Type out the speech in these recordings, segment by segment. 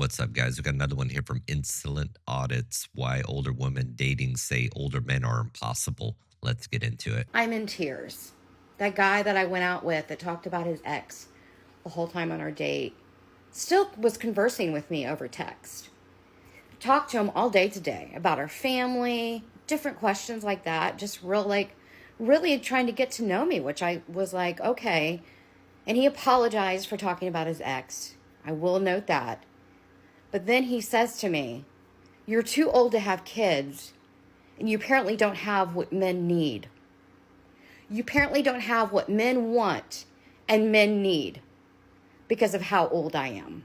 What's up, guys? We got another one here from Insolent Audits: Why Older Women Dating Say Older Men Are Impossible. Let's get into it. I'm in tears. That guy that I went out with that talked about his ex the whole time on our date still was conversing with me over text. Talked to him all day today about our family, different questions like that, just really trying to get to know me, which I was like, okay. And he apologized for talking about his ex. I will note that. But then he says to me, "You're too old to have kids, and you apparently don't have what men need. You apparently don't have what men want and men need because of how old I am."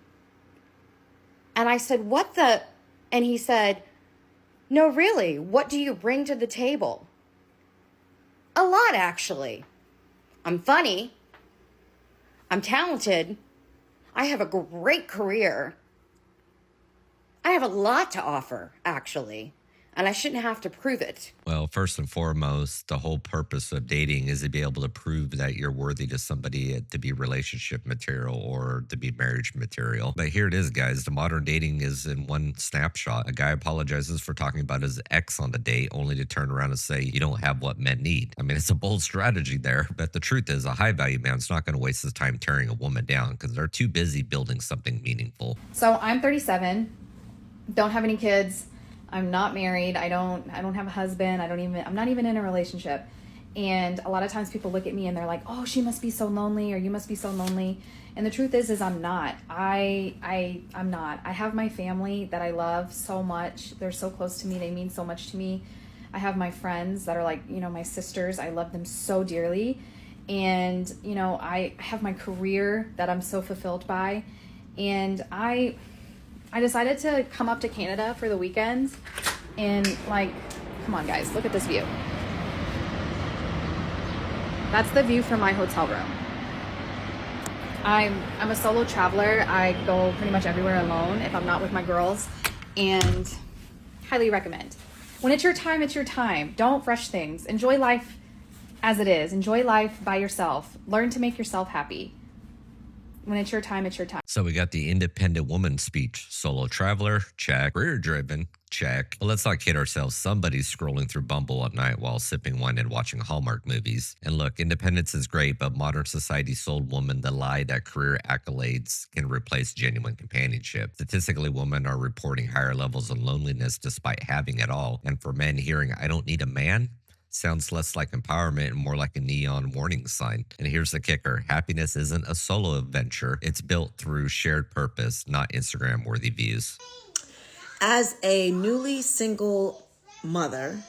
And I said, "What the?" And he said, "No, really, what do you bring to the table?" A lot, actually. I'm funny. I'm talented. I have a great career. I have a lot to offer, actually. And I shouldn't have to prove it. Well, first and foremost, the whole purpose of dating is to be able to prove that you're worthy to somebody to be relationship material or to be marriage material. But here it is, guys. The modern dating is in one snapshot. A guy apologizes for talking about his ex on the date, only to turn around and say, "You don't have what men need." I mean, it's a bold strategy there. But the truth is, a high value man's not going to waste his time tearing a woman down because they're too busy building something meaningful. So I'm 37, don't have any kids. I'm not married. I don't have a husband. I'm not even in a relationship. And a lot of times people look at me and they're like, "Oh, she must be so lonely," or "You must be so lonely." And the truth is I'm not. I'm not. I have my family that I love so much. They're so close to me. They mean so much to me. I have my friends that are like, my sisters. I love them so dearly. And, I have my career that I'm so fulfilled by. And I decided to come up to Canada for the weekends and come on guys, look at this view. That's the view from my hotel room. I'm a solo traveler. I go pretty much everywhere alone if I'm not with my girls, and highly recommend. When it's your time, it's your time. Don't rush things. Enjoy life as it is. Enjoy life by yourself. Learn to make yourself happy. When it's your time, it's your time. So we got the independent woman speech. Solo traveler, check. Career driven, check. But let's not kid ourselves. Somebody's scrolling through Bumble at night while sipping wine and watching Hallmark movies. And look, independence is great, but modern society sold women the lie that career accolades can replace genuine companionship. Statistically, women are reporting higher levels of loneliness despite having it all. And for men, hearing "I don't need a man" sounds less like empowerment and more like a neon warning sign. And here's the kicker: happiness isn't a solo adventure. It's built through shared purpose, not Instagram worthy views. As a newly single mother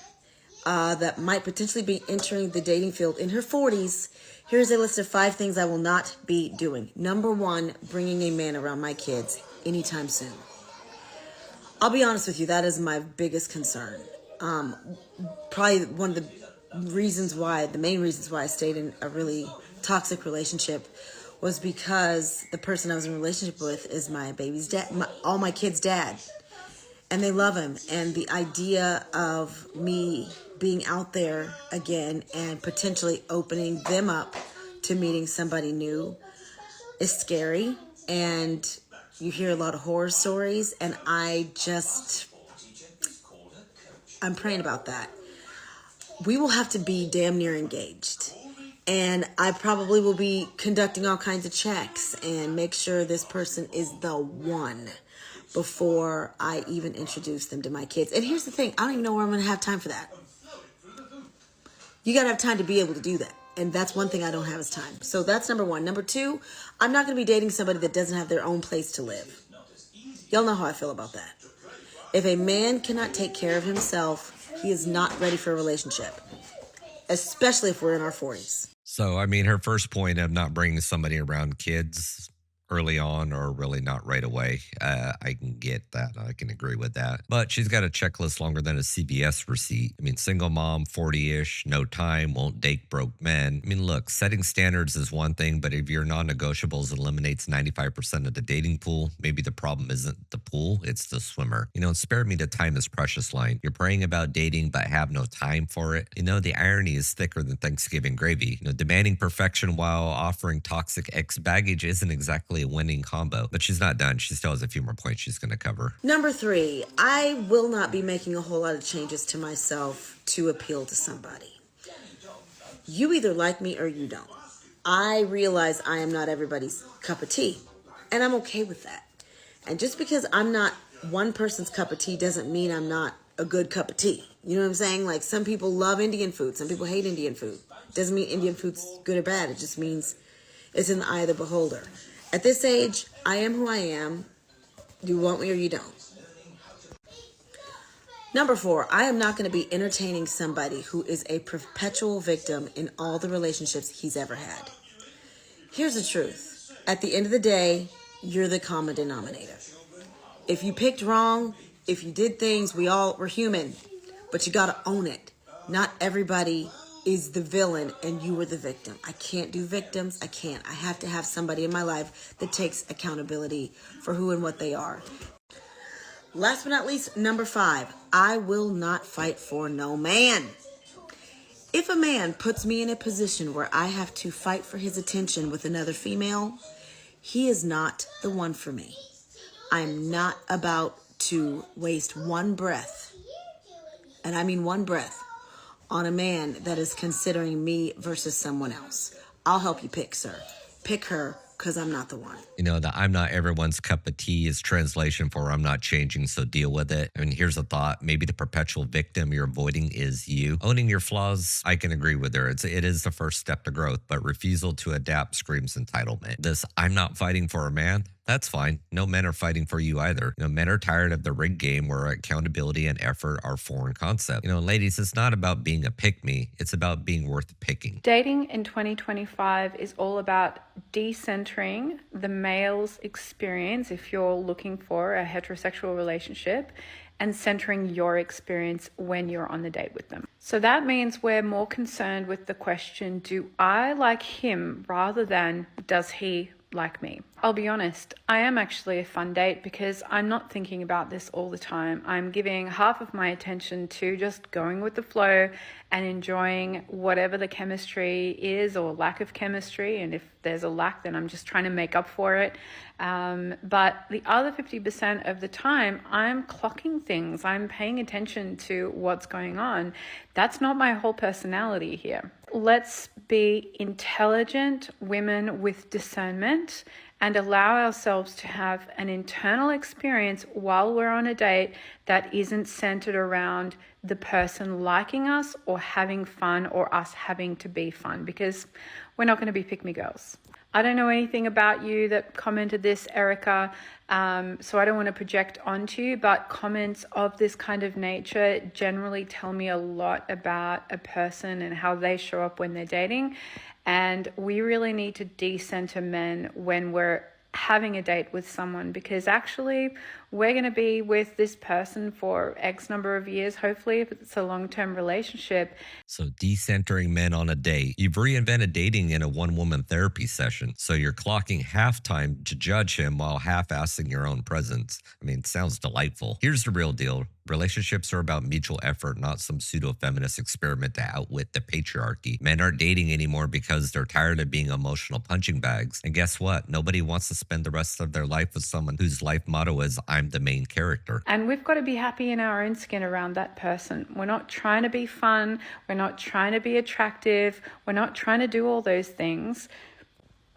that might potentially be entering the dating field in her 40s, here's a list of 5 things I will not be doing. Number 1, bringing a man around my kids anytime soon. I'll be honest with you, that is my biggest concern. Probably one of the main reasons why I stayed in a really toxic relationship was because the person I was in a relationship with is my baby's dad, all my kids' dad, and they love him. And the idea of me being out there again and potentially opening them up to meeting somebody new is scary. And you hear a lot of horror stories, and I'm praying about that. We will have to be damn near engaged. And I probably will be conducting all kinds of checks and make sure this person is the one before I even introduce them to my kids. And here's the thing, I don't even know where I'm going to have time for that. You got to have time to be able to do that. And that's one thing I don't have is time. So that's number 1. Number 2, I'm not going to be dating somebody that doesn't have their own place to live. Y'all know how I feel about that. If a man cannot take care of himself, he is not ready for a relationship, especially if we're in our 40s. So, I mean, her first point of not bringing somebody around kids early on or really not right away, I can get that. I can agree with that. But she's got a checklist longer than a CVS receipt. I mean, single mom, 40-ish, no time, won't date broke men. I mean, look, setting standards is one thing, but if your non-negotiables eliminates 95% of the dating pool, maybe the problem isn't the pool, it's the swimmer. Spare me the time is precious line. You're praying about dating, but have no time for it. The irony is thicker than Thanksgiving gravy. Demanding perfection while offering toxic ex baggage isn't exactly a winning combo. But she's not done. She still has a few more points she's going to cover. Number 3, I will not be making a whole lot of changes to myself to appeal to somebody. You either like me or you don't. I realize I am not everybody's cup of tea, and I'm okay with that. And just because I'm not one person's cup of tea doesn't mean I'm not a good cup of tea. You know what I'm saying? Like, some people love Indian food. Some people hate Indian food. Doesn't mean Indian food's good or bad. It just means it's in the eye of the beholder. At this age, I am who I am. You want me or you don't. Number 4, I am not going to be entertaining somebody who is a perpetual victim in all the relationships he's ever had. Here's the truth. At the end of the day, you're the common denominator. If you picked wrong, if you did things, we're human, but you got to own it. Not everybody is the villain and you were the victim. I can't do victims. I can't. I have to have somebody in my life that takes accountability for who and what they are. Last but not least, number 5, I will not fight for no man. If a man puts me in a position where I have to fight for his attention with another female, he is not the one for me. I'm not about to waste one breath, and I mean one breath, on a man that is considering me versus someone else. I'll help you pick, sir. Pick her, because I'm not the one. The I'm not everyone's cup of tea is translation for I'm not changing, so deal with it. Here's a thought. Maybe the perpetual victim you're avoiding is you. Owning your flaws, I can agree with her. It is the first step to growth, but refusal to adapt screams entitlement. This I'm not fighting for a man, that's fine. No men are fighting for you either. Men are tired of the rigged game where accountability and effort are foreign concepts. Ladies, it's not about being a pick-me. It's about being worth picking. Dating in 2025 is all about decentering the male's experience if you're looking for a heterosexual relationship, and centering your experience when you're on the date with them. So that means we're more concerned with the question, do I like him, rather than does he like me? I'll be honest, I am actually a fun date because I'm not thinking about this all the time. I'm giving half of my attention to just going with the flow and enjoying whatever the chemistry is or lack of chemistry. And if there's a lack, then I'm just trying to make up for it. But the other 50% of the time, I'm clocking things. I'm paying attention to what's going on. That's not my whole personality here. Let's be intelligent women with discernment and allow ourselves to have an internal experience while we're on a date that isn't centered around the person liking us or having fun or us having to be fun, because we're not going to be pick-me girls. I don't know anything about you that commented this, Erica, so I don't want to project onto you, but comments of this kind of nature generally tell me a lot about a person and how they show up when they're dating. And we really need to decenter men when we're having a date with someone, because actually we're going to be with this person for X number of years, hopefully, if it's a long-term relationship. So decentering men on a date. You've reinvented dating in a one-woman therapy session. So you're clocking halftime to judge him while half-assing your own presence. It sounds delightful. Here's the real deal. Relationships are about mutual effort, not some pseudo-feminist experiment to outwit the patriarchy. Men aren't dating anymore because they're tired of being emotional punching bags. And guess what? Nobody wants to spend the rest of their life with someone whose life motto is, I'm the main character. And we've got to be happy in our own skin around that person. We're not trying to be fun. We're not trying to be attractive. We're not trying to do all those things.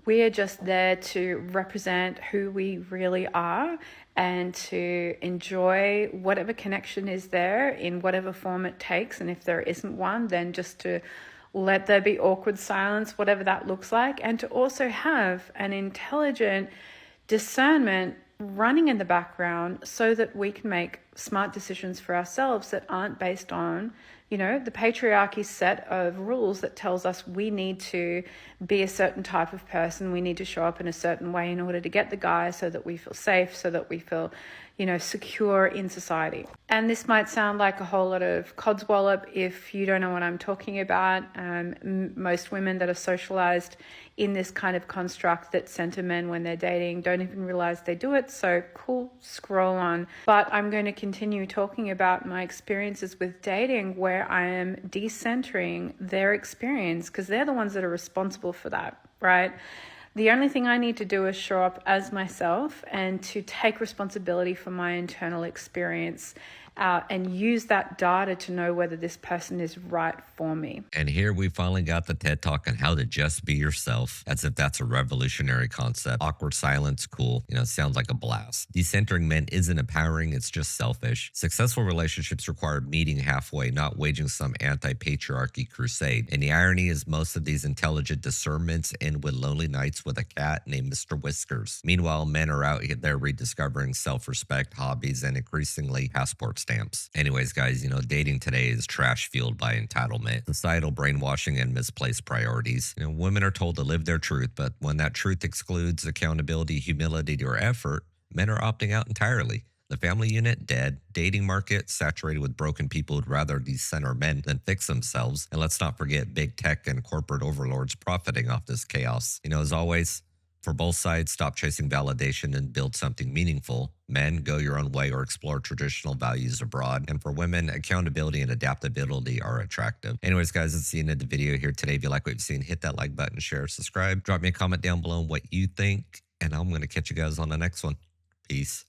We are just there to represent who we really are and to enjoy whatever connection is there in whatever form it takes. And if there isn't one, then just to let there be awkward silence, whatever that looks like. And to also have an intelligent discernment running in the background so that we can make smart decisions for ourselves that aren't based on, the patriarchy set of rules that tells us we need to be a certain type of person, we need to show up in a certain way in order to get the guy, so that we feel safe, so that we feel, secure in society. And this might sound like a whole lot of codswallop if you don't know what I'm talking about. Most women that are socialized in this kind of construct that center men when they're dating don't even realize they do it. So cool, scroll on. But I'm going to continue talking about my experiences with dating where I am decentering their experience, because they're the ones that are responsible for that, right? The only thing I need to do is show up as myself and to take responsibility for my internal experience and use that data to know whether this person is right for me. And here we finally got the TED Talk on how to just be yourself, as if that's a revolutionary concept. Awkward silence, cool. Sounds like a blast. Decentering men isn't empowering, it's just selfish. Successful relationships require meeting halfway, not waging some anti-patriarchy crusade. And the irony is most of these intelligent discernments end with lonely nights with a cat named Mr. Whiskers. Meanwhile, men are out there rediscovering self-respect, hobbies, and increasingly passport stamps. Anyways, guys, dating today is trash fueled by entitlement, societal brainwashing, and misplaced priorities. Women are told to live their truth, but when that truth excludes accountability, humility, or effort, men are opting out entirely. The family unit, dead. Dating market, saturated with broken people who'd rather decenter men than fix themselves. And let's not forget big tech and corporate overlords profiting off this chaos. As always, for both sides, stop chasing validation and build something meaningful. Men, go your own way or explore traditional values abroad. And for women, accountability and adaptability are attractive. Anyways, guys, that's the end of the video here today. If you like what you've seen, hit that like button, share, subscribe. Drop me a comment down below on what you think. And I'm going to catch you guys on the next one. Peace.